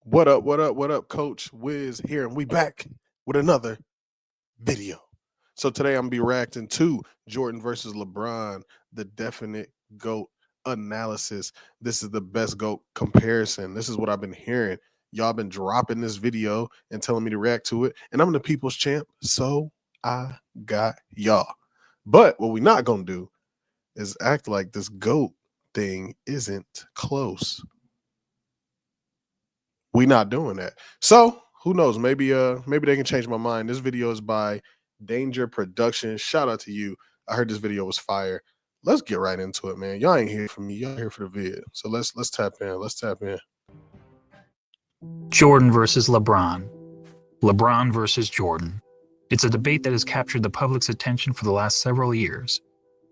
What up, what up, what up, Coach Wiz here, and we back with another video. So today I'm gonna be reacting to Jordan versus LeBron, the definite GOAT analysis. This is the best GOAT comparison. This is what I've been hearing. Y'all been dropping this video and telling me to react to it, and I'm the people's champ, so I got y'all. But what we not gonna do is act like this GOAT thing isn't close. We not doing that. So who knows? Maybe they can change my mind. This video is by Danger Production. Shout out to you. I heard this video was fire. Let's get right into it, man. Y'all ain't here for me. Y'all here for the vid. So let's tap in. Let's tap in. Jordan versus LeBron. LeBron versus Jordan. It's a debate that has captured the public's attention for the last several years,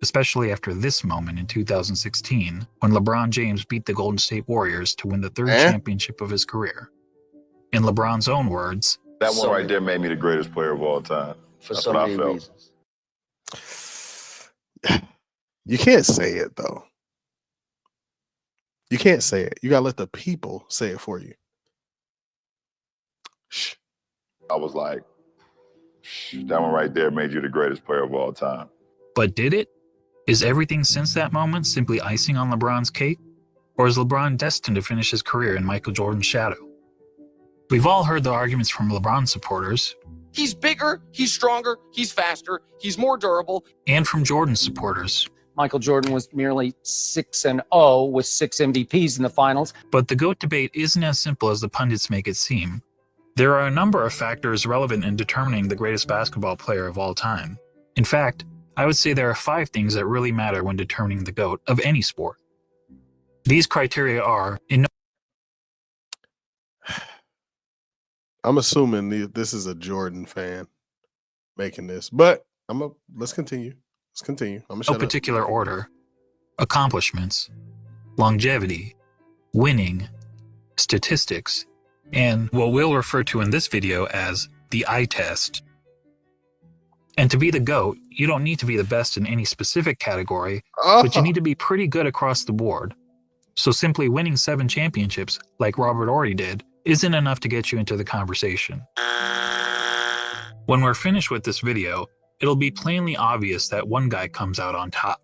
especially after this moment in 2016, when LeBron James beat the Golden State Warriors to win the third championship of his career. In LeBron's own words, that one right there made me the greatest player of all time. For so many reasons. You can't say it, though. You can't say it. You got to let the people say it for you. Shh. I was like, that one right there made you the greatest player of all time. But did it? Is everything since that moment simply icing on LeBron's cake? Or is LeBron destined to finish his career in Michael Jordan's shadow? We've all heard the arguments from LeBron supporters. He's bigger, he's stronger, he's faster, he's more durable. And from Jordan supporters. Michael Jordan was merely 6-0 with 6 MVPs in the finals. But the GOAT debate isn't as simple as the pundits make it seem. There are a number of factors relevant in determining the greatest basketball player of all time. In fact, I would say there are 5 things that really matter when determining the GOAT of any sport. These criteria are, I'm assuming this is a Jordan fan making this, but let's continue. Let's continue. I'm gonna shut no particular order: accomplishments, longevity, winning, statistics, and what we'll refer to in this video as the eye test. And to be the GOAT, you don't need to be the best in any specific category, but you need to be pretty good across the board. So simply winning 7 championships, like Robert Horry did, isn't enough to get you into the conversation. When we're finished with this video, it'll be plainly obvious that one guy comes out on top.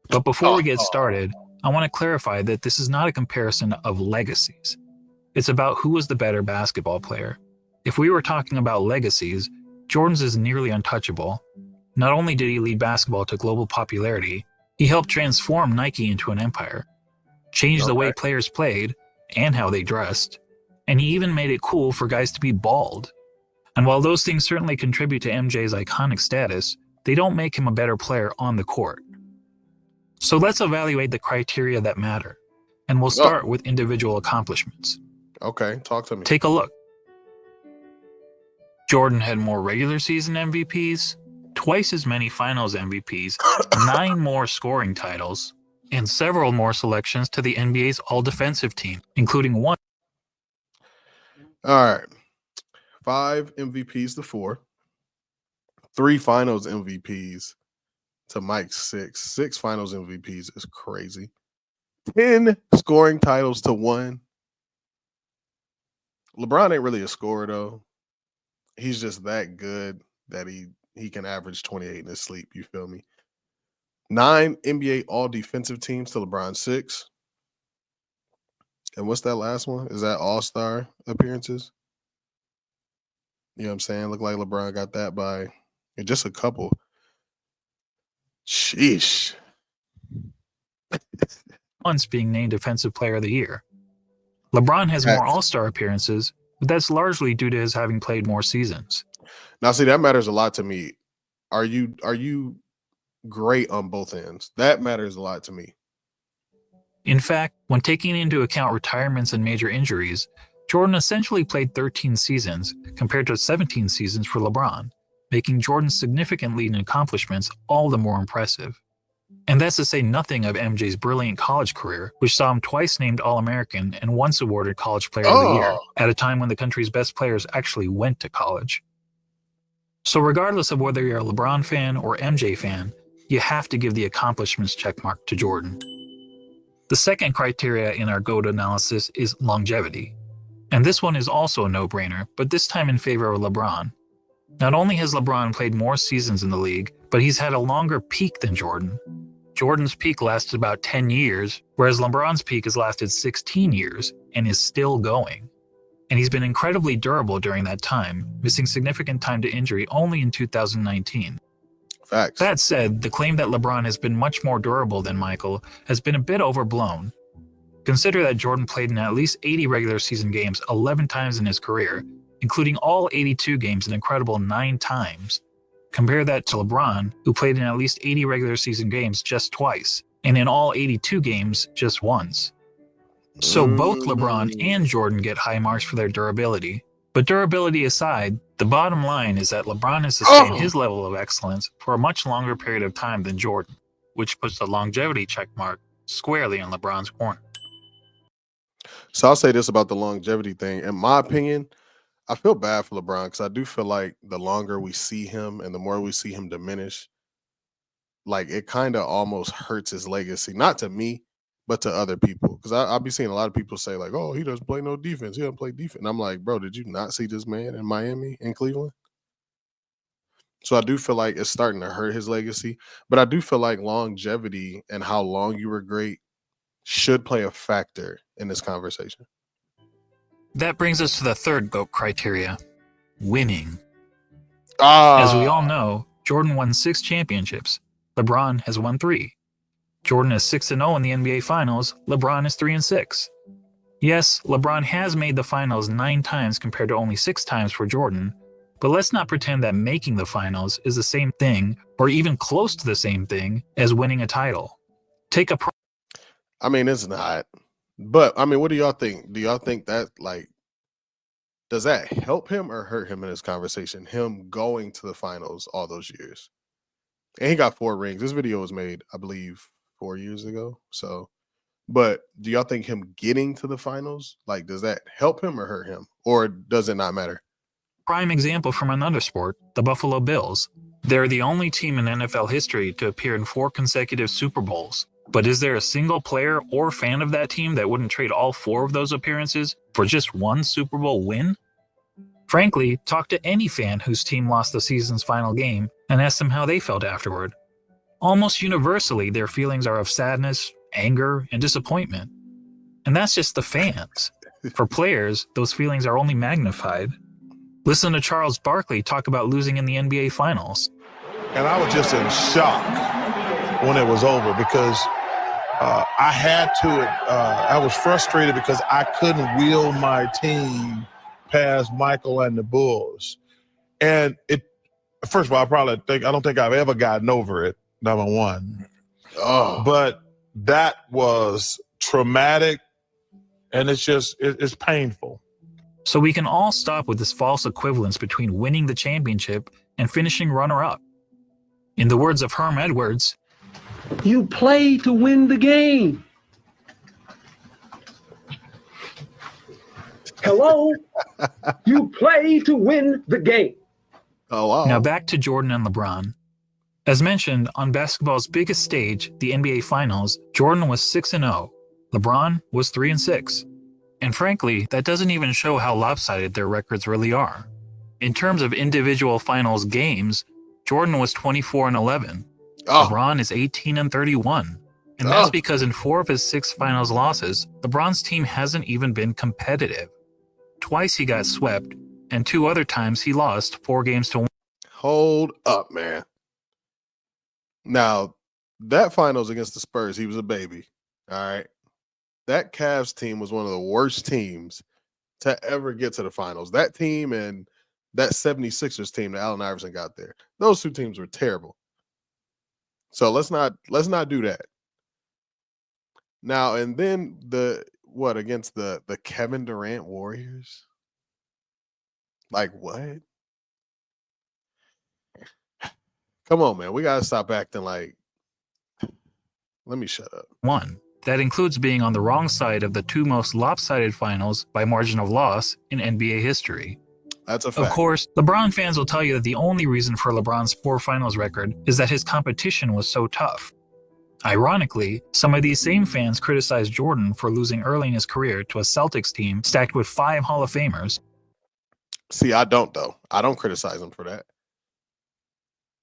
But before we get started, I want to clarify that this is not a comparison of legacies. It's about who was the better basketball player. If we were talking about legacies, Jordan's is nearly untouchable. Not only did he lead basketball to global popularity, he helped transform Nike into an empire, changed the way players played and how they dressed, and he even made it cool for guys to be bald. And while those things certainly contribute to MJ's iconic status, they don't make him a better player on the court. So let's evaluate the criteria that matter, and we'll start with individual accomplishments. Okay, talk to me. Take a look. Jordan had more regular season MVPs, twice as many finals MVPs, 9 more scoring titles, and several more selections to the NBA's all-defensive team, including 1. All right. 5 MVPs to 4. 3 finals MVPs to Mike's 6. 6 finals MVPs is crazy. 10 scoring titles to 1. LeBron ain't really a scorer, though. He's just that good that he can average 28 in his sleep. You feel me? 9 NBA all-defensive teams to LeBron's 6. And what's that last one? Is that all-star appearances? You know what I'm saying? Look like LeBron got that by just a couple. Sheesh. Once being named Defensive Player of the Year. LeBron has more all-star appearances, but that's largely due to his having played more seasons. Now, see, that matters a lot to me. Are you great on both ends? That matters a lot to me. In fact, when taking into account retirements and major injuries, Jordan essentially played 13 seasons compared to 17 seasons for LeBron, making Jordan's significant lead in accomplishments all the more impressive. And that's to say nothing of MJ's brilliant college career, which saw him twice named All-American and once awarded College Player of the Year, at a time when the country's best players actually went to college. So regardless of whether you're a LeBron fan or MJ fan, you have to give the accomplishments checkmark to Jordan. The second criteria in our GOAT analysis is longevity. And this one is also a no-brainer, but this time in favor of LeBron. Not only has LeBron played more seasons in the league, but he's had a longer peak than Jordan. Jordan's peak lasted about 10 years, whereas LeBron's peak has lasted 16 years and is still going. And he's been incredibly durable during that time, missing significant time to injury only in 2019. Facts. That said, the claim that LeBron has been much more durable than Michael has been a bit overblown. Consider that Jordan played in at least 80 regular season games 11 times in his career, including all 82 games an incredible 9 times. Compare that to LeBron, who played in at least 80 regular season games just twice, and in all 82 games just once. So both LeBron and Jordan get high marks for their durability. But durability aside, the bottom line is that LeBron has sustained his level of excellence for a much longer period of time than Jordan, which puts the longevity checkmark squarely in LeBron's corner. So I'll say this about the longevity thing. In my opinion, I feel bad for LeBron because I do feel like the longer we see him and the more we see him diminish, like it kind of almost hurts his legacy. Not to me, but to other people. Because I'll be seeing a lot of people say like, oh, he doesn't play no defense. He doesn't play defense. And I'm like, bro, did you not see this man in Miami and Cleveland? So I do feel like it's starting to hurt his legacy. But I do feel like longevity and how long you were great should play a factor in this conversation. That brings us to the third GOAT criteria, winning. As we all know, Jordan won 6 championships. LeBron has won 3. Jordan is 6-0 in the NBA Finals. LeBron is 3-6. Yes, LeBron has made the finals 9 times compared to only 6 times for Jordan, but let's not pretend that making the finals is the same thing, or even close to the same thing, as winning a title. I mean, it's not. But, I mean, what do y'all think? Do y'all think that, like, does that help him or hurt him in this conversation? Him going to the finals all those years? And he got 4 rings. This video was made, I believe, 4 years ago. So, but do y'all think him getting to the finals, like, does that help him or hurt him? Or does it not matter? Prime example from another sport, the Buffalo Bills. They're the only team in NFL history to appear in 4 consecutive Super Bowls. But is there a single player or fan of that team that wouldn't trade all 4 of those appearances for just 1 Super Bowl win? Frankly, talk to any fan whose team lost the season's final game and ask them how they felt afterward. Almost universally, their feelings are of sadness, anger, and disappointment. And that's just the fans. For players, those feelings are only magnified. Listen to Charles Barkley talk about losing in the NBA Finals. And I was just in shock when it was over because I was frustrated because I couldn't wheel my team past Michael and the Bulls. And first of all, I don't think I've ever gotten over it, number one. But that was traumatic, and it's painful. So we can all stop with this false equivalence between winning the championship and finishing runner-up. In the words of Herm Edwards, you play to win the game. Hello? You play to win the game. Oh, wow. Now back to Jordan and LeBron. As mentioned, on basketball's biggest stage, the NBA Finals, Jordan was 6-0. LeBron was 3-6. And frankly, that doesn't even show how lopsided their records really are. In terms of individual finals games, Jordan was 24-11. LeBron is 18-31. And that's because in 4 of his 6 finals losses, LeBron's team hasn't even been competitive. Twice he got swept, and 2 other times he lost 4 games to 1. Hold up, man. Now, that finals against the Spurs, he was a baby. All right. That Cavs team was one of the worst teams to ever get to the finals. That team and that 76ers team that Allen Iverson got there. Those 2 teams were terrible. So let's not do that. Now, and then against the Kevin Durant Warriors? Like what? Come on, man. We got to stop acting like, let me shut up. 1. That includes being on the wrong side of the 2 most lopsided finals by margin of loss in NBA history. That's a fact. Of course, LeBron fans will tell you that the only reason for LeBron's poor finals record is that his competition was so tough. Ironically, some of these same fans criticized Jordan for losing early in his career to a Celtics team stacked with 5 Hall of Famers. See, I don't though. I don't criticize him for that.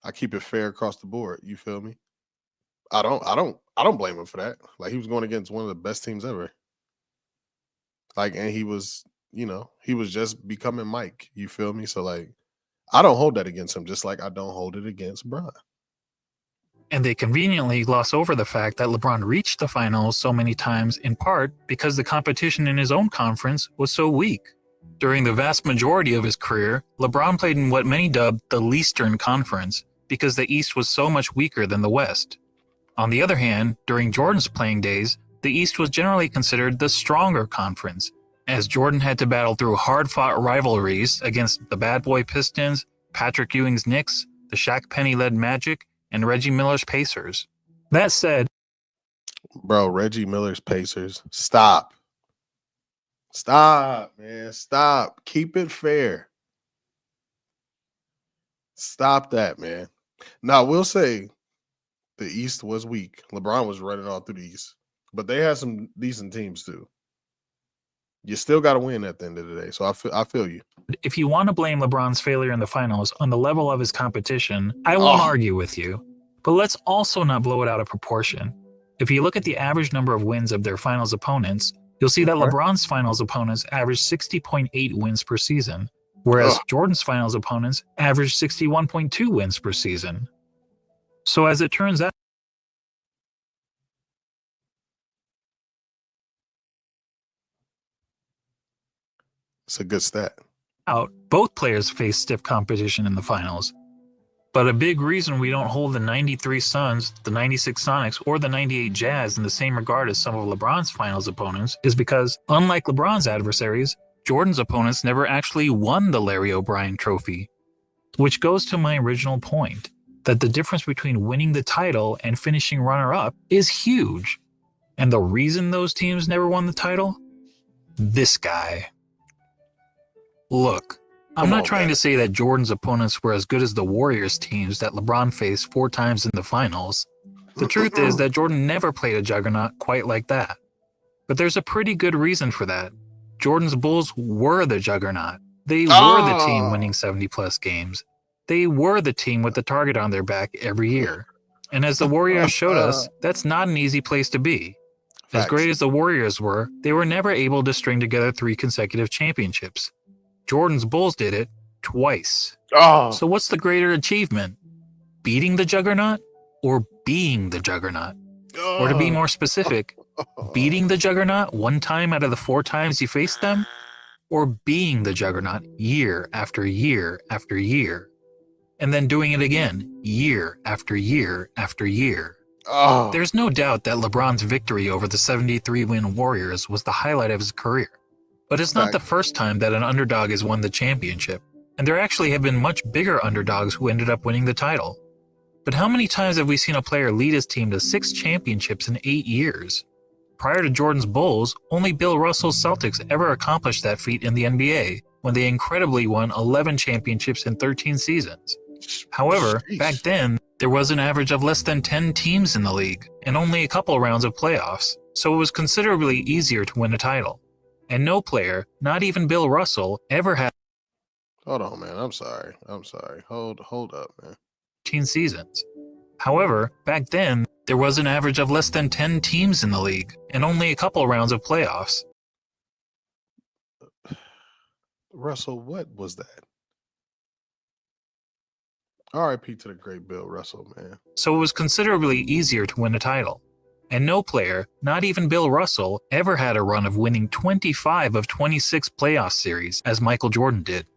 I keep it fair across the board. You feel me? I don't blame him for that. Like, he was going against one of the best teams ever. Like, and he was just becoming Mike. You feel me? So, like, I don't hold that against him, just like I don't hold it against Bron. And they conveniently gloss over the fact that LeBron reached the finals so many times in part because the competition in his own conference was so weak. During the vast majority of his career, LeBron played in what many dubbed the Leastern Conference because the East was so much weaker than the West. On the other hand, during Jordan's playing days, the East was generally considered the stronger conference, as Jordan had to battle through hard-fought rivalries against the Bad Boy Pistons, Patrick Ewing's Knicks, the Shaq Penny-led Magic, and Reggie Miller's Pacers. That said, Bro, Reggie Miller's Pacers. Stop. Stop, man. Stop. Keep it fair. Stop that, man. Now, I will say the East was weak. LeBron was running all through the East, but they had some decent teams too. You still got to win at the end of the day. So I feel you. if you want to blame LeBron's failure in the finals on the level of his competition, I won't argue with you. But let's also not blow it out of proportion. If you look at the average number of wins of their finals opponents, you'll see that LeBron's finals opponents averaged 60.8 wins per season, whereas Jordan's finals opponents averaged 61.2 wins per season. So as it turns out, it's a good stat. both players face stiff competition in the finals. But a big reason we don't hold the 93 Suns, the 96 Sonics, or the 98 Jazz in the same regard as some of LeBron's finals opponents is because, unlike LeBron's adversaries, Jordan's opponents never actually won the Larry O'Brien Trophy. Which goes to my original point, that the difference between winning the title and finishing runner-up is huge. And the reason those teams never won the title? This guy. Look, I'm not trying to say that Jordan's opponents were as good as the Warriors teams that LeBron faced 4 times in the finals. The truth is that Jordan never played a juggernaut quite like that. But there's a pretty good reason for that. Jordan's Bulls were the juggernaut. They were the team winning 70-plus games. They were the team with the target on their back every year. And as the Warriors showed us, that's not an easy place to be. As great as the Warriors were, they were never able to string together 3 consecutive championships. Jordan's Bulls did it twice. So what's the greater achievement? Beating the juggernaut or being the juggernaut? Or to be more specific, beating the juggernaut 1 time out of the 4 times you faced them? Or being the juggernaut year after year after year? And then doing it again year after year after year? There's no doubt that LeBron's victory over the 73-win Warriors was the highlight of his career. But it's not the first time that an underdog has won the championship, and there actually have been much bigger underdogs who ended up winning the title. But how many times have we seen a player lead his team to 6 championships in 8 years? Prior to Jordan's Bulls, only Bill Russell's Celtics ever accomplished that feat in the NBA, when they incredibly won 11 championships in 13 seasons. However, back then, there was an average of less than 10 teams in the league, and only a couple rounds of playoffs, so it was considerably easier to win a title. And no player, not even Bill Russell, ever had Hold on, man. I'm sorry. Hold up, man. 13 seasons. However, back then, there was an average of less than 10 teams in the league, and only a couple rounds of playoffs. Russell, what was that? R.I.P. to the great Bill Russell, man. So it was considerably easier to win a title. And no player, not even Bill Russell, ever had a run of winning 25 of 26 playoff series, as Michael Jordan did.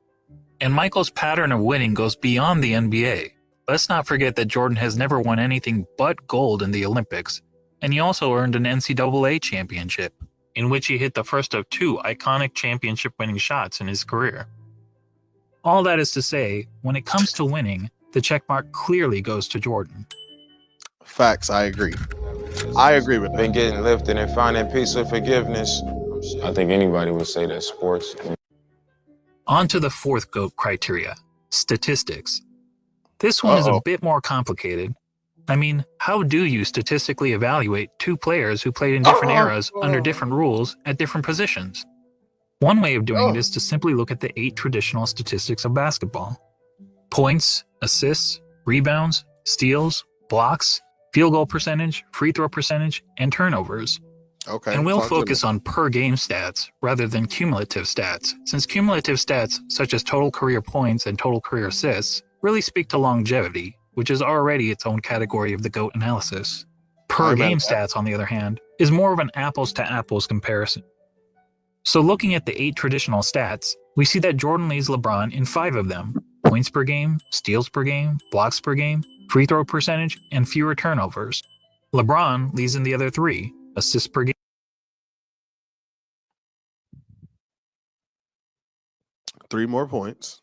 And Michael's pattern of winning goes beyond the NBA. Let's not forget that Jordan has never won anything but gold in the Olympics, and he also earned an NCAA championship, in which he hit the first of 2 iconic championship-winning shots in his career. All that is to say, when it comes to winning, the checkmark clearly goes to Jordan. Facts, I agree. I agree with that. Been getting lifted and finding peace and forgiveness. I think anybody would say that sports. On to the 4th GOAT criteria, statistics. This one is a bit more complicated, I mean, how do you statistically evaluate two players who played in different eras under different rules at different positions? One way of doing it is to simply look at the 8 traditional statistics of basketball: points, assists, rebounds, steals, blocks, field goal percentage, free throw percentage, and turnovers. Okay. And we'll talk to me. focus on per game stats rather than cumulative stats, since cumulative stats such as total career points and total career assists really speak to longevity, which is already its own category of the GOAT analysis. Per game stats, on the other hand, is more of an apples to apples comparison. So looking at the 8 traditional stats, we see that Jordan leads LeBron in 5 of them: points per game, steals per game, blocks per game, free throw percentage, and fewer turnovers. LeBron leads in the other 3: assists per game. 3 more points.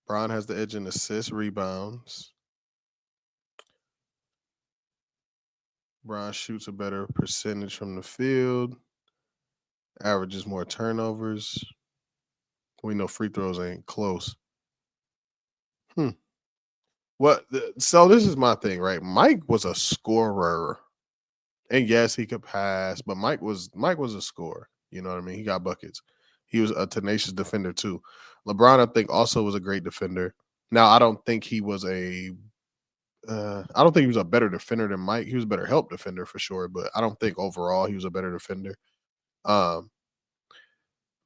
Bron has the edge in assists, rebounds. Bron shoots a better percentage from the field. Averages more turnovers. We know free throws ain't close. So this is my thing, right? Mike was a scorer. And yes, he could pass, but Mike was a scorer. You know what I mean? He got buckets. He was a tenacious defender too. LeBron, I think, also was a great defender. Now, I don't think he was a better defender than Mike. He was a better help defender for sure, but I don't think overall he was a better defender. But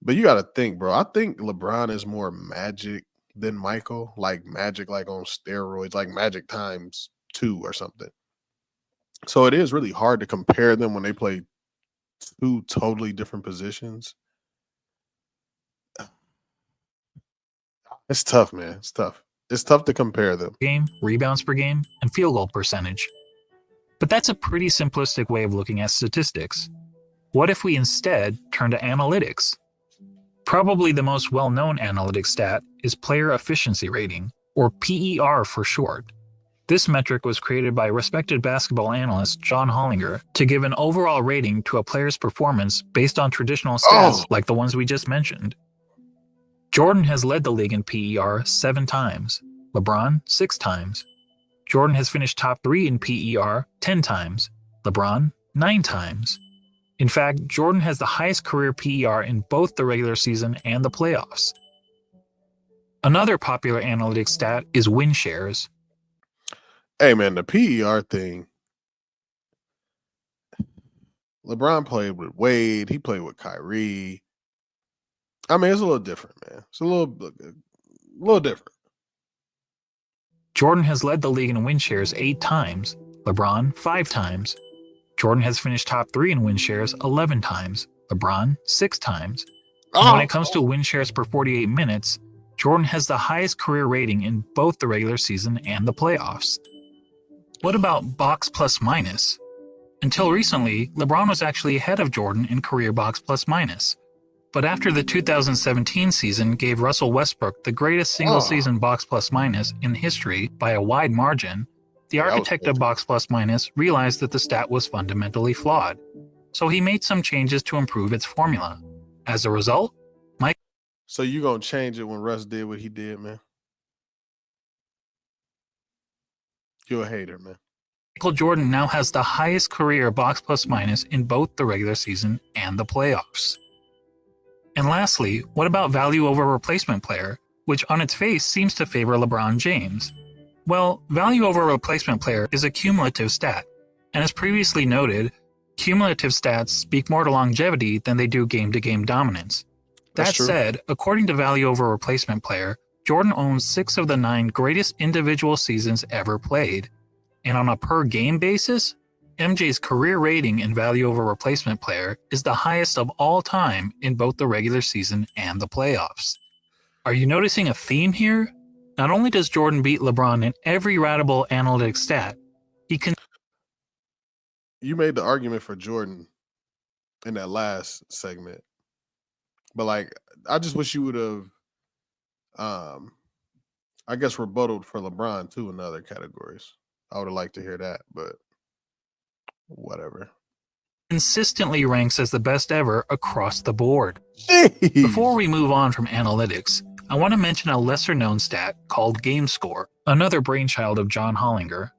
you got to think, bro. I think LeBron is more Magic than Michael, like Magic, like on steroids, like Magic times 2 or something. So it is really hard to compare them when they play 2 totally different positions. It's tough, man. It's tough. It's tough to compare them. Game, rebounds per game, and field goal percentage. But that's a pretty simplistic way of looking at statistics. What if we instead turn to analytics? Probably the most well-known analytic stat is player efficiency rating, or PER for short. This metric was created by respected basketball analyst John Hollinger to give an overall rating to a player's performance based on traditional stats like the ones we just mentioned. Jordan has led the league in PER 7 times, LeBron 6 times. Jordan has finished top 3 in PER 10 times, LeBron 9 times. In fact, Jordan has the highest career PER in both the regular season and the playoffs. Another popular analytics stat is win shares. Hey, man, the PER thing. LeBron played with Wade. He played with Kyrie. I mean, it's a little different, man. It's a little different. Jordan has led the league in win shares 8 times, LeBron 5 times. Jordan has finished top 3 in win shares 11 times, LeBron 6 times. And when it comes to win shares per 48 minutes, Jordan has the highest career rating in both the regular season and the playoffs. What about box plus minus? Until recently, LeBron was actually ahead of Jordan in career box plus minus. But after the 2017 season gave Russell Westbrook the greatest single-season box plus minus in history by a wide margin, the architect of box plus minus realized that the stat was fundamentally flawed. So he made some changes to improve its formula. As a result, So you gonna change it when Russ did what he did, man? You're a hater, man. Michael Jordan now has the highest career box plus minus in both the regular season and the playoffs. And lastly, what about value over replacement player, which on its face seems to favor LeBron James? Well, value over replacement player is a cumulative stat, and as previously noted, cumulative stats speak more to longevity than they do game-to-game dominance. That said, according to value over replacement player, Jordan owns 6 of the 9 greatest individual seasons ever played. And on a per-game basis, MJ's career rating in value over replacement player is the highest of all time in both the regular season and the playoffs. Are you noticing a theme here? Not only does Jordan beat LeBron in every ratable analytic stat, You made the argument for Jordan in that last segment. But like, I just wish you would have I guess rebutted for LeBron too in other categories. I would have liked to hear that, but whatever. consistently ranks as the best ever across the board. Jeez. Before we move on from analytics, I want to mention a lesser known stat called game score. another brainchild of John Hollinger.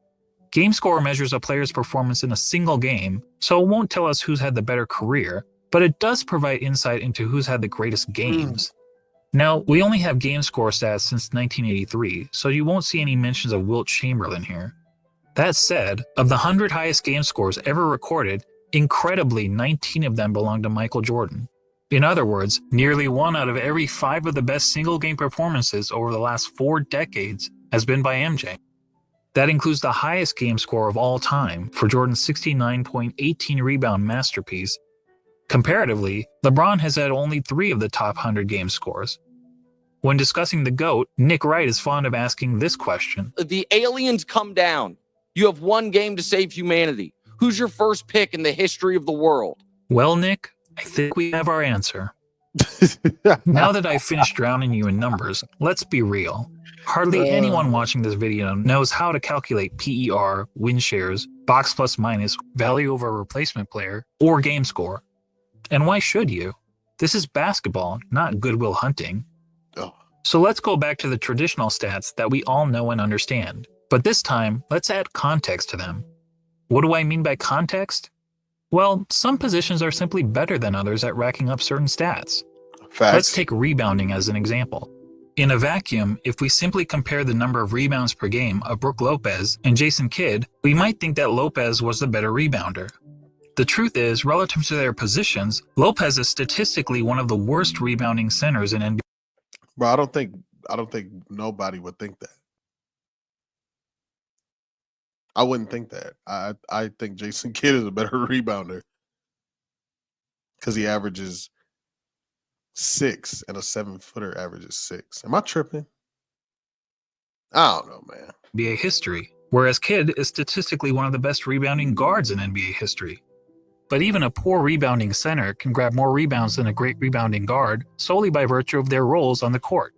Game score measures a player's performance in a single game, so it won't tell us who's had the better career, but it does provide insight into who's had the greatest games. Now, we only have game score stats since 1983, so you won't see any mentions of Wilt Chamberlain here. That said, of the 100 highest game scores ever recorded, incredibly 19 of them belong to Michael Jordan. In other words, nearly 1 out of every 5 of the best single-game performances over the last 4 decades has been by MJ. That includes the highest game score of all time for Jordan's 69.18 rebound masterpiece. Comparatively, LeBron has had only 3 of the top 100 game scores. When discussing the GOAT, Nick Wright is fond of asking this question. The aliens come down. You have 1 game to save humanity. Who's your first pick in the history of the world? Well, Nick, I think we have our answer. Now that I've finished drowning you in numbers, let's be real. Hardly anyone watching this video knows how to calculate PER, win shares, box plus minus, value over replacement player, or game score. And why should you? This is basketball, not Goodwill Hunting. Oh. So let's go back to the traditional stats that we all know and understand. But this time, let's add context to them. What do I mean by context? Well, some positions are simply better than others at racking up certain stats. Facts. Let's take rebounding as an example. In a vacuum, if we simply compare the number of rebounds per game of Brook Lopez and Jason Kidd, we might think that Lopez was the better rebounder. The truth is, relative to their positions, Lopez is statistically one of the worst rebounding centers in NBA. Bro, I don't think nobody would think that. I wouldn't think that. I think Jason Kidd is a better rebounder because he averages 6 and a 7-footer averages 6. Am I tripping? I don't know, man. NBA history, whereas Kidd is statistically one of the best rebounding guards in NBA history. But even a poor rebounding center can grab more rebounds than a great rebounding guard solely by virtue of their roles on the court.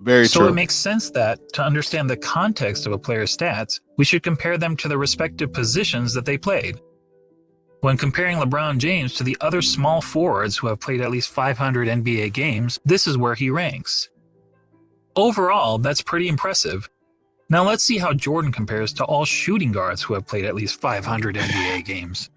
Very So true. it makes sense that, to understand the context of a player's stats, we should compare them to the respective positions that they played. When comparing LeBron James to the other small forwards who have played at least 500 NBA games, this is where he ranks. Overall, that's pretty impressive. Now let's see how Jordan compares to all shooting guards who have played at least 500 NBA games.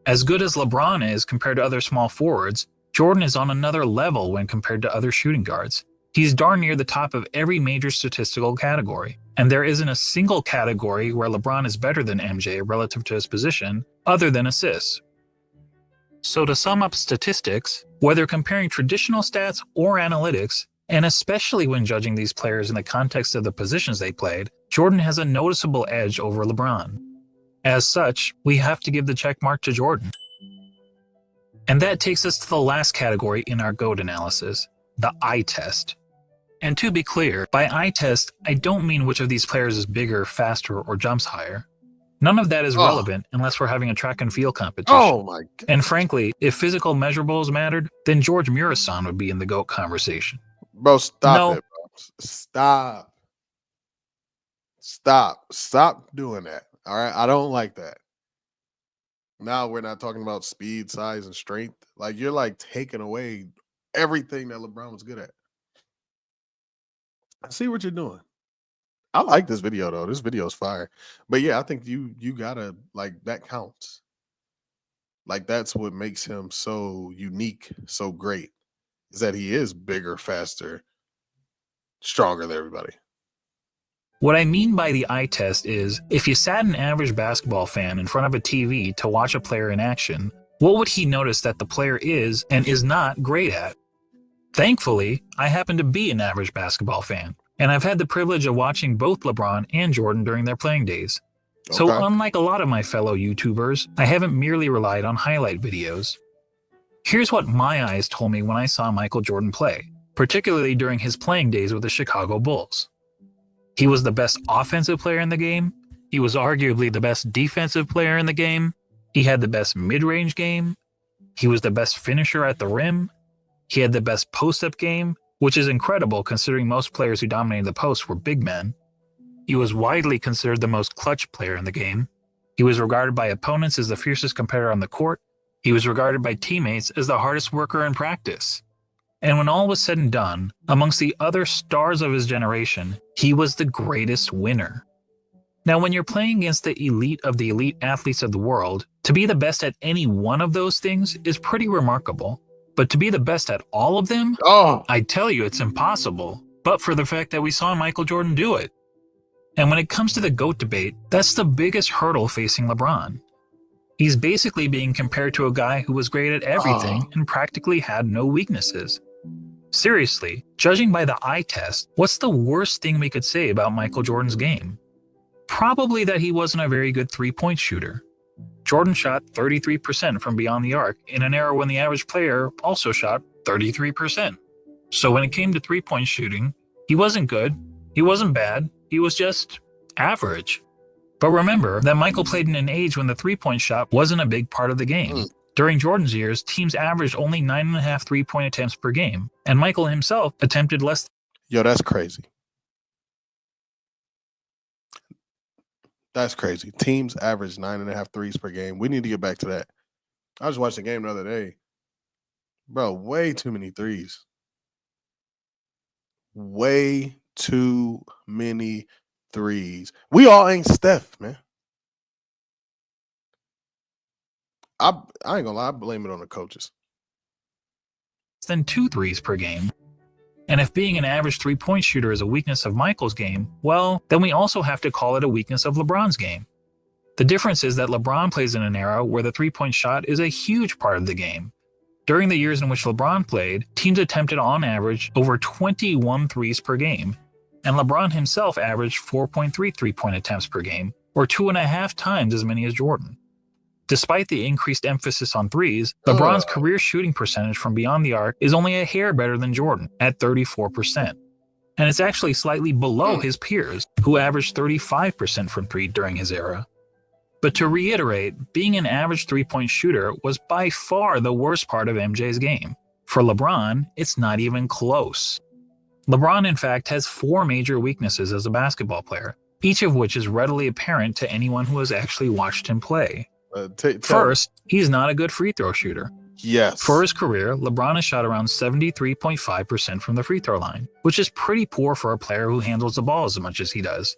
As good as LeBron is compared to other small forwards, Jordan is on another level when compared to other shooting guards. He's darn near the top of every major statistical category, and there isn't a single category where LeBron is better than MJ relative to his position, other than assists. So to sum up statistics, whether comparing traditional stats or analytics, and especially when judging these players in the context of the positions they played, Jordan has a noticeable edge over LeBron. As such, we have to give the check mark to Jordan. And that takes us to the last category in our GOAT analysis, the eye test. And to be clear, by eye test, I don't mean which of these players is bigger, faster, or jumps higher. None of that is relevant unless we're having a track and field competition. Oh my God. And frankly, if physical measurables mattered, then George Murasan would be in the GOAT conversation. Bro, stop No. it, bro. Stop doing that. All right. I don't like that. Now we're not talking about speed, size, and strength. Like you're like taking away everything that LeBron was good at. I see what you're doing. I like this video though. This video is fire. But yeah, I think you gotta like that counts. Like that's what makes him so unique, so great, is that he is bigger, faster, stronger than everybody. What I mean by the eye test is, if you sat an average basketball fan in front of a TV to watch a player in action, what would he notice that the player is and is not great at? Thankfully, I happen to be an average basketball fan, and I've had the privilege of watching both LeBron and Jordan during their playing days. So Okay. unlike a lot of my fellow YouTubers, I haven't merely relied on highlight videos. Here's what my eyes told me when I saw Michael Jordan play, particularly during his playing days with the Chicago Bulls. He was the best offensive player in the game. He was arguably the best defensive player in the game. He had the best mid-range game. He was the best finisher at the rim. He had the best post-up game, which is incredible considering most players who dominated the post were big men. He was widely considered the most clutch player in the game. He was regarded by opponents as the fiercest competitor on the court. He was regarded by teammates as the hardest worker in practice. And when all was said and done, amongst the other stars of his generation, he was the greatest winner. Now, when you're playing against the elite athletes of the world, to be the best at any one of those things is pretty remarkable. But to be the best at all of them, I tell you it's impossible, but for the fact that we saw Michael Jordan do it. And when it comes to the GOAT debate, that's the biggest hurdle facing LeBron. He's basically being compared to a guy who was great at everything and practically had no weaknesses. Seriously, judging by the eye test, what's the worst thing we could say about Michael Jordan's game? Probably that he wasn't a very good three-point shooter. Jordan shot 33% from beyond the arc in an era when the average player also shot 33%. So when it came to three-point shooting, he wasn't good, he wasn't bad, he was just average. But remember that Michael played in an age when the three-point shot wasn't a big part of the game. During Jordan's years, teams averaged only 9.5 three-point attempts per game, and Michael himself attempted less. Yo, that's crazy. That's crazy. Teams average 9.5 threes per game. We need to get back to that. I just watched the game the other day. Bro, way too many threes. Way too many threes. We all ain't Steph, man. I ain't gonna lie, I blame it on the coaches. Than 2 threes per game. And if being an average three-point shooter is a weakness of Michael's game, well, then we also have to call it a weakness of LeBron's game. The difference is that LeBron plays in an era where the three-point shot is a huge part of the game. During the years in which LeBron played, teams attempted on average over 21 threes per game, and LeBron himself averaged 4.3 three-point attempts per game, or 2.5 times as many as Jordan. Despite the increased emphasis on threes, LeBron's career shooting percentage from beyond the arc is only a hair better than Jordan, at 34%. And it's actually slightly below his peers, who averaged 35% from three during his era. But to reiterate, being an average three-point shooter was by far the worst part of MJ's game. For LeBron, it's not even close. LeBron, in fact, has 4 major weaknesses as a basketball player, each of which is readily apparent to anyone who has actually watched him play. First, he's not a good free throw shooter. Yes. For his career, LeBron has shot around 73.5% from the free throw line, which is pretty poor for a player who handles the ball as much as he does.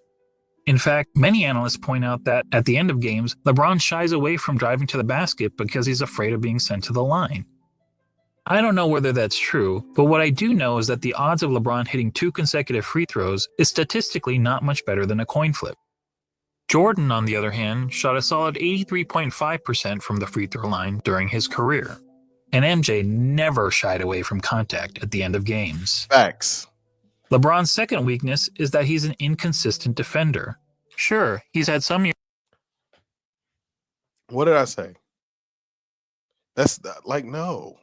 In fact, many analysts point out that at the end of games, LeBron shies away from driving to the basket because he's afraid of being sent to the line. I don't know whether that's true, but what I do know is that the odds of LeBron hitting 2 consecutive free throws is statistically not much better than a coin flip. Jordan, on the other hand, shot a solid 83.5% from the free throw line during his career. And MJ never shied away from contact at the end of games. Facts. LeBron's second weakness is that he's an inconsistent defender. Sure, he's had some years. What did I say? That's like, no.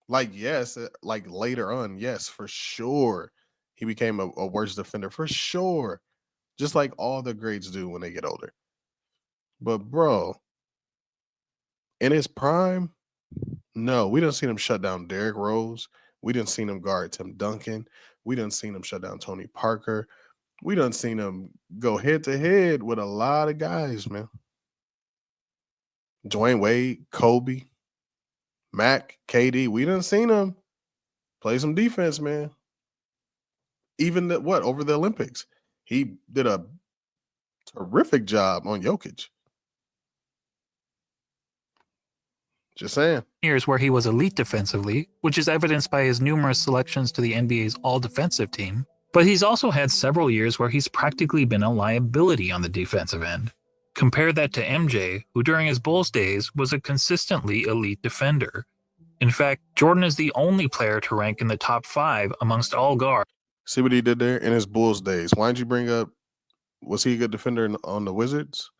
Like, yes, like later on, yes, for sure. He became a worse defender, for sure. Just like all the greats do when they get older. But, bro, in his prime, no, we didn't see him shut down Derrick Rose. We didn't see him guard Tim Duncan. We didn't see him shut down Tony Parker. We done seen him go head to head with a lot of guys, man. Dwayne Wade, Kobe, Mac, KD. We done seen him play some defense, man. Even over the Olympics, he did a terrific job on Jokic. Just saying. Years where he was elite defensively, which is evidenced by his numerous selections to the NBA's all-defensive team, but he's also had several years where he's practically been a liability on the defensive end. Compare that to MJ, who during his Bulls days was a consistently elite defender. In fact, Jordan is the only player to rank in the top 5 amongst all guards. See what he did there in his Bulls days. Why didn't you bring up, was he a good defender on the Wizards?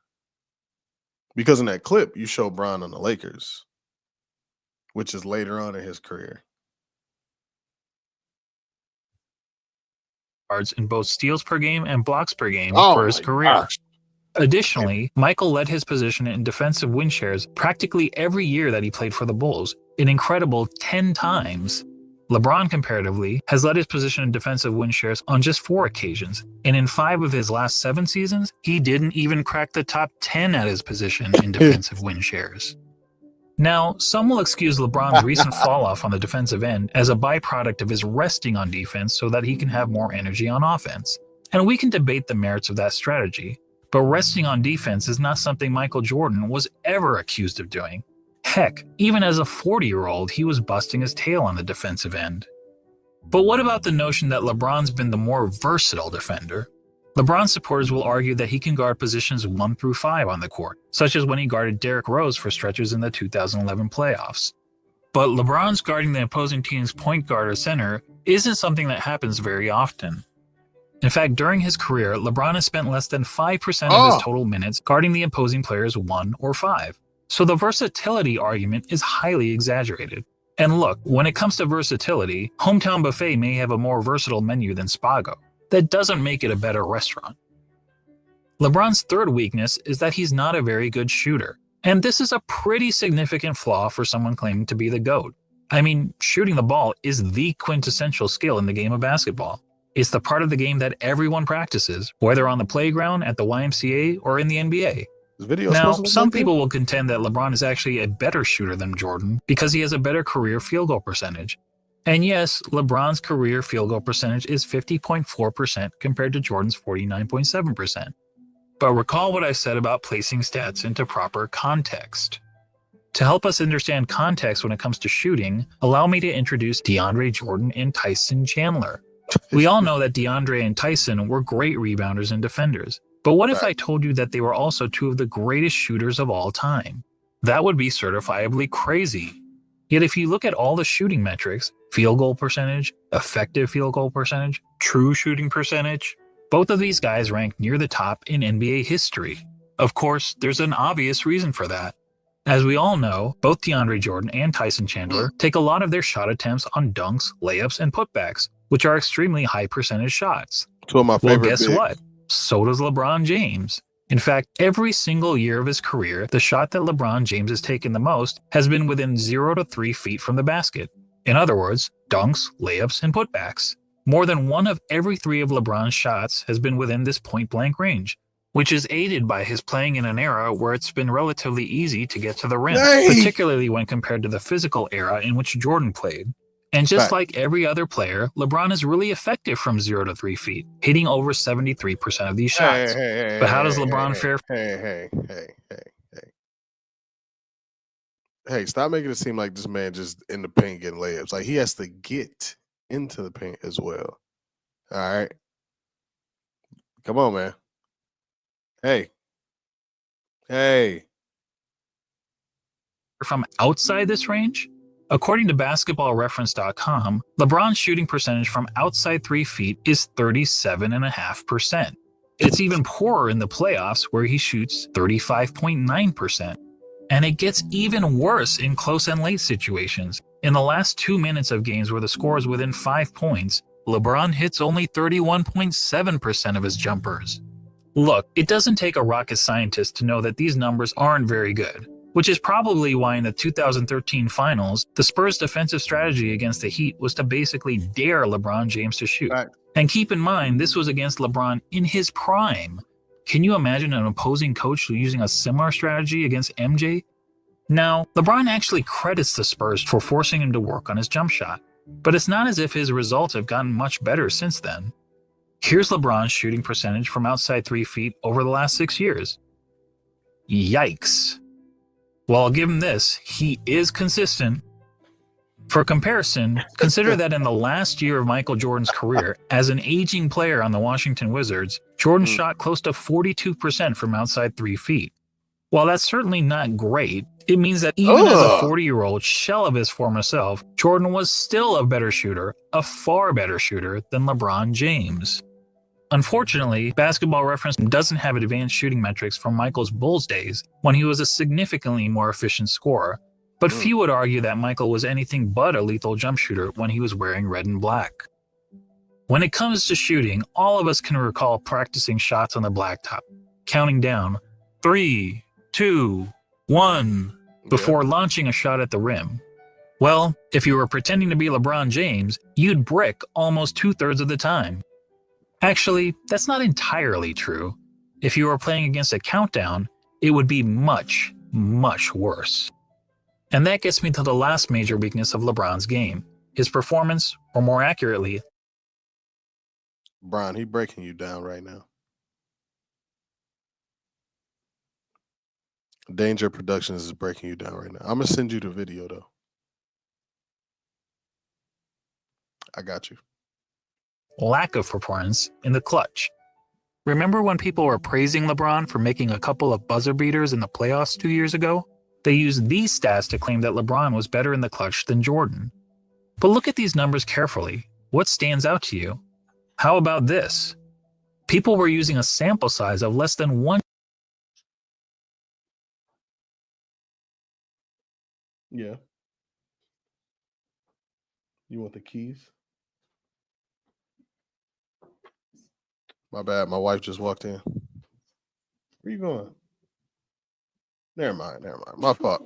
Because in that clip, you show Bron on the Lakers, which is later on in his career. In both steals per game and blocks per game for his career. Gosh. Additionally, Michael led his position in defensive win shares practically every year that he played for the Bulls, an incredible 10 times. LeBron, comparatively, has led his position in defensive win shares on just 4 occasions, and in 5 of his last 7 seasons, he didn't even crack the top 10 at his position in defensive win shares. Now, some will excuse LeBron's recent falloff on the defensive end as a byproduct of his resting on defense so that he can have more energy on offense. And we can debate the merits of that strategy, but resting on defense is not something Michael Jordan was ever accused of doing. Heck, even as a 40-year-old, he was busting his tail on the defensive end. But what about the notion that LeBron's been the more versatile defender? LeBron supporters will argue that he can guard positions 1 through 5 on the court, such as when he guarded Derrick Rose for stretches in the 2011 playoffs. But LeBron's guarding the opposing team's point guard or center isn't something that happens very often. In fact, during his career, LeBron has spent less than 5% of his total minutes guarding the opposing players 1 or 5. So the versatility argument is highly exaggerated. And look, when it comes to versatility, Hometown Buffet may have a more versatile menu than Spago. That doesn't make it a better restaurant. LeBron's third weakness is that he's not a very good shooter. And this is a pretty significant flaw for someone claiming to be the GOAT. I mean, shooting the ball is the quintessential skill in the game of basketball. It's the part of the game that everyone practices, whether on the playground, at the YMCA, or in the NBA. Now, some people will contend that LeBron is actually a better shooter than Jordan because he has a better career field goal percentage. And yes, LeBron's career field goal percentage is 50.4% compared to Jordan's 49.7%. But recall what I said about placing stats into proper context. To help us understand context when it comes to shooting, allow me to introduce DeAndre Jordan and Tyson Chandler. We all know that DeAndre and Tyson were great rebounders and defenders. But what if I told you that they were also two of the greatest shooters of all time? That would be certifiably crazy. Yet if you look at all the shooting metrics, field goal percentage, effective field goal percentage, true shooting percentage, both of these guys rank near the top in NBA history. Of course, there's an obvious reason for that. As we all know, both DeAndre Jordan and Tyson Chandler take a lot of their shot attempts on dunks, layups, and putbacks, which are extremely high percentage shots. Two of my favorite. Well, guess what? So does LeBron James. In fact, every single year of his career, the shot that LeBron James has taken the most has been within 0 to 3 feet from the basket. In other words, dunks, layups, and putbacks. More than 1 of every 3 of LeBron's shots has been within this point-blank range, which is aided by his playing in an era where it's been relatively easy to get to the rim, particularly when compared to the physical era in which Jordan played. And just like every other player, LeBron is really effective from 0 to 3 feet, hitting over 73% of these shots. But how does LeBron fare? Hey, stop making it seem like this man just in the paint getting layups. Like, he has to get into the paint as well. All right. Come on, man. Hey. From outside this range? According to basketballreference.com, LeBron's shooting percentage from outside 3 feet is 37.5%. It's even poorer in the playoffs where he shoots 35.9%. And it gets even worse in close and late situations. In the last 2 minutes of games where the score is within 5 points, LeBron hits only 31.7% of his jumpers. Look, it doesn't take a rocket scientist to know that these numbers aren't very good. Which is probably why in the 2013 finals, the Spurs' defensive strategy against the Heat was to basically dare LeBron James to shoot. And keep in mind, this was against LeBron in his prime. Can you imagine an opposing coach using a similar strategy against MJ? Now, LeBron actually credits the Spurs for forcing him to work on his jump shot, but it's not as if his results have gotten much better since then. Here's LeBron's shooting percentage from outside 3 feet over the last 6 years. Yikes. Well, I'll give him this, he is consistent. For comparison, consider that in the last year of Michael Jordan's career, as an aging player on the Washington Wizards, Jordan shot close to 42% from outside 3 feet. While that's certainly not great, it means that even as a 40-year-old shell of his former self, Jordan was still a better shooter, a far better shooter than LeBron James. Unfortunately, Basketball Reference doesn't have advanced shooting metrics from Michael's Bulls days when he was a significantly more efficient scorer, but few would argue that Michael was anything but a lethal jump shooter when he was wearing red and black. When it comes to shooting, all of us can recall practicing shots on the blacktop, counting down 3, 2, 1 before launching a shot at the rim. Well, if you were pretending to be LeBron James, you'd brick almost 2/3 of the time. Actually, that's not entirely true. If you were playing against a countdown, it would be much, much worse. And that gets me to the last major weakness of LeBron's game, his performance, or more accurately, Brian, he breaking you down right now. Danger Productions is breaking you down right now. I'm gonna send you the video though. I got you. lack of performance in the clutch. Remember when people were praising LeBron for making a couple of buzzer beaters in the playoffs 2 years ago? They used these stats to claim that LeBron was better in the clutch than Jordan. But look at these numbers carefully. What stands out to you? How about this? People were using a sample size of less than 1. Yeah. You want the keys? My bad. My wife just walked in. Where you going? Never mind. My fault.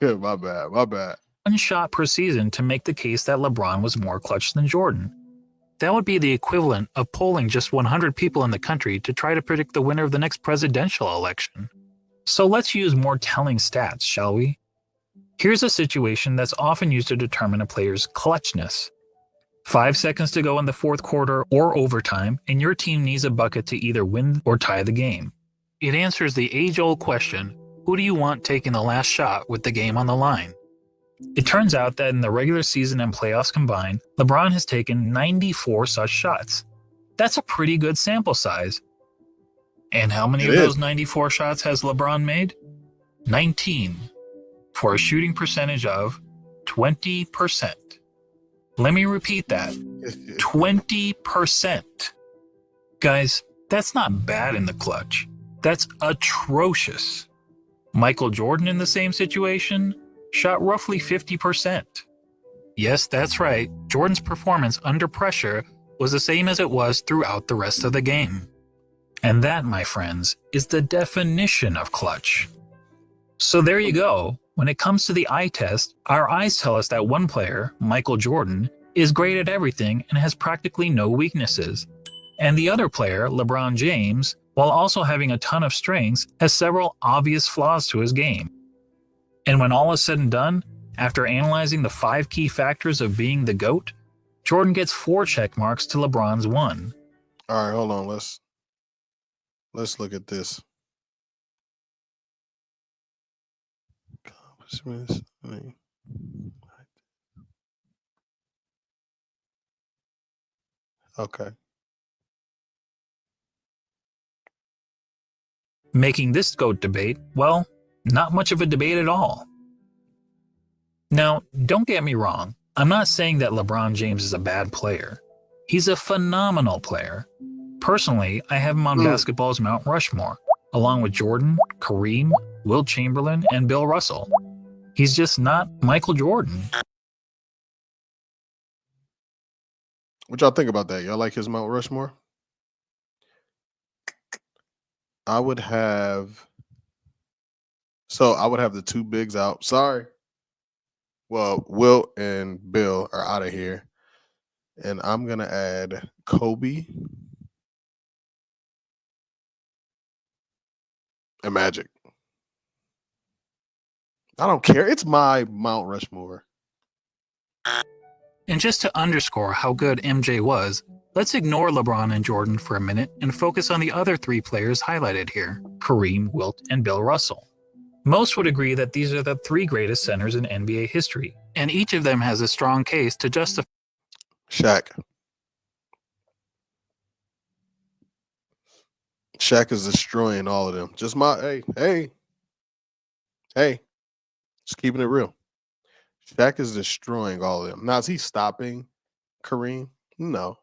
My bad. One shot per season to make the case that LeBron was more clutch than Jordan. That would be the equivalent of polling just 100 people in the country to try to predict the winner of the next presidential election. So let's use more telling stats, shall we? Here's a situation that's often used to determine a player's clutchness. 5 seconds to go in the fourth quarter or overtime, and your team needs a bucket to either win or tie the game. It answers the age-old question, who do you want taking the last shot with the game on the line? It turns out that in the regular season and playoffs combined, LeBron has taken 94 such shots. That's a pretty good sample size. And how many of those 94 shots has LeBron made? 19, for a shooting percentage of 20%. Let me repeat that. 20%. Guys, that's not bad in the clutch. That's atrocious. Michael Jordan in the same situation shot roughly 50%. Yes, that's right. Jordan's performance under pressure was the same as it was throughout the rest of the game. And that, my friends, is the definition of clutch. So there you go. When it comes to the eye test, our eyes tell us that one player, Michael Jordan, is great at everything and has practically no weaknesses. And the other player, LeBron James, while also having a ton of strengths, has several obvious flaws to his game. And when all is said and done, after analyzing the 5 key factors of being the GOAT, Jordan gets 4 check marks to LeBron's 1. All right, hold on. Let's look at this. Accomplishments. Okay. Making this GOAT debate, well, not much of a debate at all. Now, don't get me wrong, I'm not saying that LeBron James is a bad player. He's a phenomenal player. Personally, I have him on basketball's Mount Rushmore, along with Jordan, Kareem, Wilt Chamberlain, and Bill Russell. He's just not Michael Jordan. What y'all think about that? Y'all like his Mount Rushmore? I would have the 2 bigs out. Sorry. Well, Wilt and Bill are out of here. And I'm going to add Kobe and Magic. I don't care. It's my Mount Rushmore. And just to underscore how good MJ was, let's ignore LeBron and Jordan for a minute and focus on the other 3 players highlighted here, Kareem, Wilt, and Bill Russell. Most would agree that these are the 3 greatest centers in NBA history, and each of them has a strong case to justify. Shaq is destroying all of them. Just hey. Just keeping it real. Shaq is destroying all of them. Now, is he stopping Kareem? No.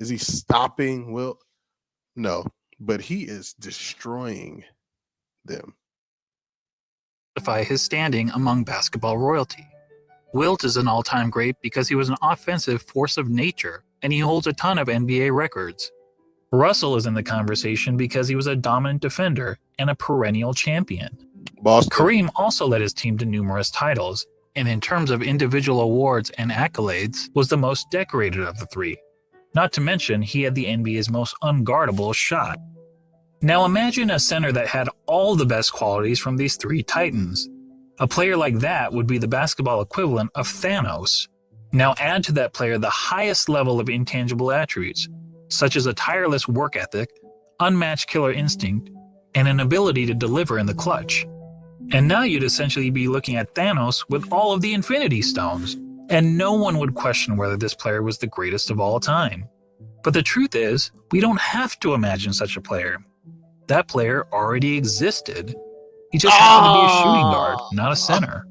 Is he stopping Wilt? No. But he is destroying them. His standing among basketball royalty. Wilt is an all-time great because he was an offensive force of nature, and he holds a ton of NBA records. Russell is in the conversation because he was a dominant defender and a perennial champion. Boston. Kareem also led his team to numerous titles, and in terms of individual awards and accolades, was the most decorated of the 3. Not to mention, he had the NBA's most unguardable shot. Now imagine a center that had all the best qualities from these three titans. A player like that would be the basketball equivalent of Thanos. Now add to that player the highest level of intangible attributes, such as a tireless work ethic, unmatched killer instinct, and an ability to deliver in the clutch. And now you'd essentially be looking at Thanos with all of the Infinity Stones, and no one would question whether this player was the greatest of all time. But the truth is, we don't have to imagine such a player. That player already existed. He just happened to be a shooting guard, not a center.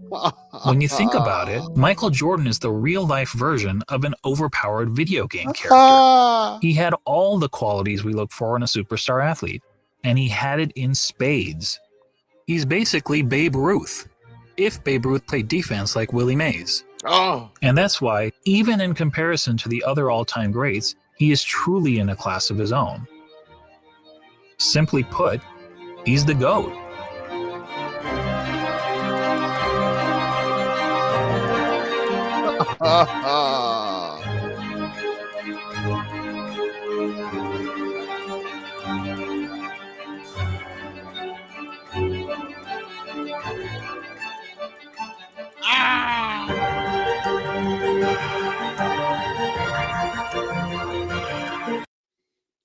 When you think about it, Michael Jordan is the real-life version of an overpowered video game character. He had all the qualities we look for in a superstar athlete, and he had it in spades. He's basically Babe Ruth, if Babe Ruth played defense like Willie Mays. And that's why, even in comparison to the other all-time greats, he is truly in a class of his own. Simply put, he's the GOAT.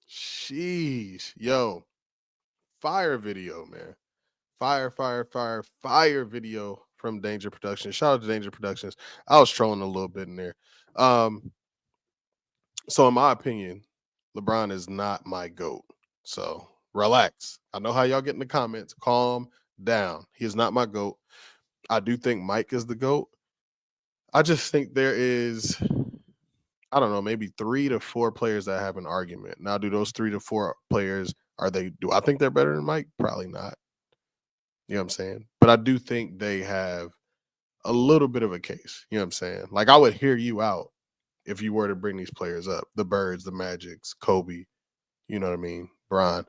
Sheesh. Yo, fire video, man. Fire video from Danger Productions. Shout out to Danger Productions. I was trolling a little bit in there. So in my opinion, LeBron is not my GOAT. So relax. I know how y'all get in the comments. Calm down. He is not my GOAT. I do think Mike is the GOAT. I just think there is, I don't know, maybe 3 to 4 players that have an argument. Now, do those 3 to 4 players, do I think they're better than Mike? Probably not. You know what I'm saying? But I do think they have a little bit of a case. You know what I'm saying? Like, I would hear you out if you were to bring these players up. The Birds, the Magics, Kobe, you know what I mean? Bron.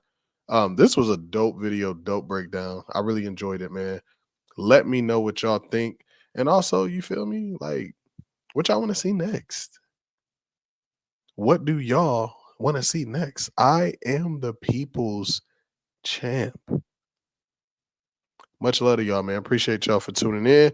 This was a dope video, dope breakdown. I really enjoyed it, man. Let me know what y'all think. And also, you feel me? Like, what y'all want to see next? What do y'all want to see next? I am the people's champ. Much love to y'all, man. Appreciate y'all for tuning in.